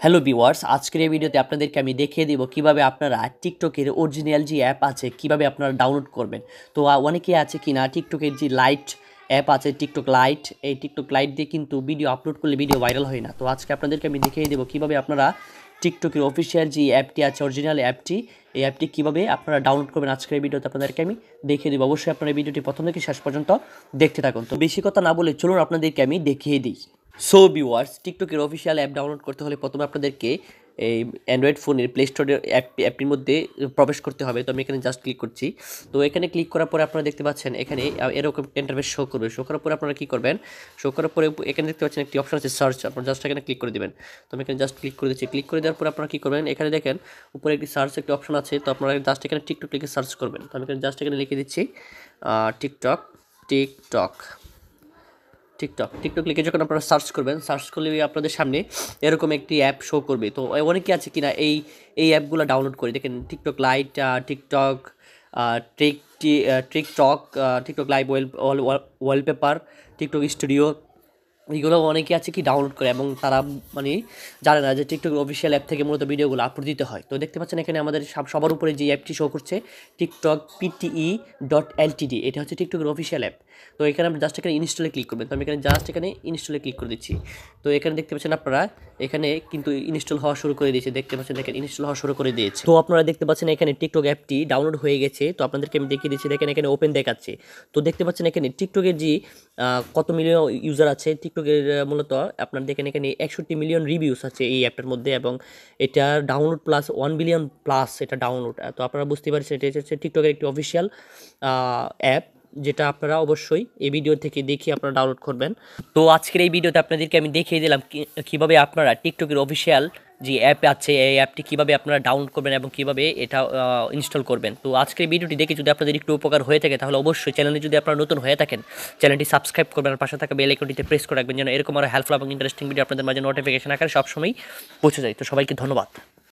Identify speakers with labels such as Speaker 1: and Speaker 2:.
Speaker 1: Hello viewers, আজকের এই ভিডিওতে আপনাদেরকে আমি দেখিয়ে দিব কিভাবে আপনারা টিকটকের অরিজিনাল যে অ্যাপ আছে কিভাবে আপনারা ডাউনলোড করবেন। তো অনেকেই আছে কিনা টিকটকের যে লাইট অ্যাপ আছে টিকটক লাইট, এই টিকটক লাইট দিয়ে কিন্তু ভিডিও আপলোড করলে ভিডিও ভাইরাল হয় না। তো আজকে আপনাদেরকে আমি দেখিয়ে দেবো কিভাবে আপনারা টিকটকের অফিসিয়াল যে অ্যাপটি আছে অরিজিনাল অ্যাপটি, এই অ্যাপটি কীভাবে আপনারা ডাউনলোড করবেন আজকের এই ভিডিওতে আপনাদেরকে আমি দেখিয়ে দেবো। অবশ্যই আপনারা এই ভিডিওটি প্রথম থেকে শেষ পর্যন্ত দেখতে থাকুন। তো বেশি কথা না বলে চলুন আপনাদেরকে আমি দেখিয়ে দিই। সো ভিউয়ার্স, টিকটকের অফিসিয়াল অ্যাপ ডাউনলোড করতে হলে প্রথমে আপনাদেরকে এই অ্যান্ড্রয়েড ফোনের প্লে স্টোরের অ্যাপটির মধ্যে প্রবেশ করতে হবে। তো আমি এখানে জাস্ট ক্লিক করছি। তো এখানে ক্লিক করার পরে আপনারা দেখতে পাচ্ছেন এখানে এরকম ইন্টারফেস শো করবে। শো করার পরে আপনারা কী করবেন, শো করার পরে এখানে দেখতে পাচ্ছেন একটি অপশন আছে সার্চ, আপনারা জাস্ট এখানে ক্লিক করে দেবেন। তো আমি এখানে জাস্ট ক্লিক করে দিচ্ছি। ক্লিক করে দেওয়ার পরে আপনারা কী করবেন, এখানে দেখেন উপরে একটি সার্চ একটি অপশন আছে। তো আপনারা জাস্ট এখানে টিকটক লিখে সার্চ করবেন। তো আমি এখানে জাস্ট এখানে লিখে দিচ্ছি টিকটক টিকটক টিকটক লিখে যখন আপনারা সার্চ করবেন, সার্চ করলে আপনাদের সামনে এরকম একটি অ্যাপ শো করবে। তো অনেকে আছে কিনা এই অ্যাপগুলো ডাউনলোড করে দেখেন, TikTok light, TikTok TikTok TikTok live wallpaper, TikTok studio, এইগুলো অনেকে আছে কি ডাউনলোড করে এবং তারা মানে জানে না যে টিকটক অফিসিয়াল অ্যাপ থেকে মূলত ভিডিওগুলো আপলোড দিতে হয়। তো দেখতে পাচ্ছেন এখানে আমাদের সবার উপরে যে অ্যাপটি শো করছে টিকটক PTE.ltd, এটা হচ্ছে টিকটকের অফিসিয়াল অ্যাপ। তো এখানে আমরা জাস্ট এখানে ইনস্টলে ক্লিক করবেন। তো আমি এখানে জাস্ট এখানে ইনস্টলে ক্লিক করে দিচ্ছি। তো এখানে দেখতে পাচ্ছেন আপনারা এখানে কিন্তু ইনস্টল হওয়া শুরু করে দিয়েছে। দেখতে পাচ্ছেন দেখেন ইনস্টল হওয়া শুরু করে দিয়েছে। তো আপনারা দেখতে পাচ্ছেন এখানে টিকটক অ্যাপটি ডাউনলোড হয়ে গেছে। তো আপনাদেরকে আমি দেখিয়ে দিচ্ছি, দেখেন এখানে ওপেন দেখাচ্ছে। তো দেখতে পাচ্ছেন এখানে টিকটকের যে কত মিলিয়ন ইউজার আছে টিকটকের, মূলত আপনার দেখেন এখানে 61 মিলিয়ন রিভিউস আছে এই অ্যাপটার মধ্যে এবং এটা ডাউনলোড প্লাস 1 বিলিয়ন প্লাস এটা ডাউনলোড। তো আপনারা বুঝতে পারছেন এটা হচ্ছে টিকটকের একটি অফিসিয়াল অ্যাপ, যেটা আপনারা অবশ্যই এই ভিডিও থেকে দেখে আপনারা ডাউনলোড করবেন। তো আজকের এই ভিডিওতে আপনাদেরকে আমি দেখিয়ে দিলাম কীভাবে আপনারা টিকটকের অফিসিয়াল যে অ্যাপ আছে এই অ্যাপটি কীভাবে আপনারা ডাউনলোড করবেন এবং কীভাবে এটা ইনস্টল করবেন। তো আজকের ভিডিওটি দেখে যদি আপনাদের একটু উপকার হয়ে থাকে তাহলে অবশ্যই চ্যানেলে যদি আপনারা নতুন হয়ে থাকেন চ্যানেলটি সাবস্ক্রাইব করবেন আর পাশে থাকা বেল আইকনটিতে প্রেস করে রাখবেন যেন এরকম আরও হেল্পফুল এবং ইন্টারেস্টিং ভিডিও আপনাদের মাঝে নোটিফিকেশন আকারে সবসময় পৌঁছে যায়। তো সবাইকে ধন্যবাদ।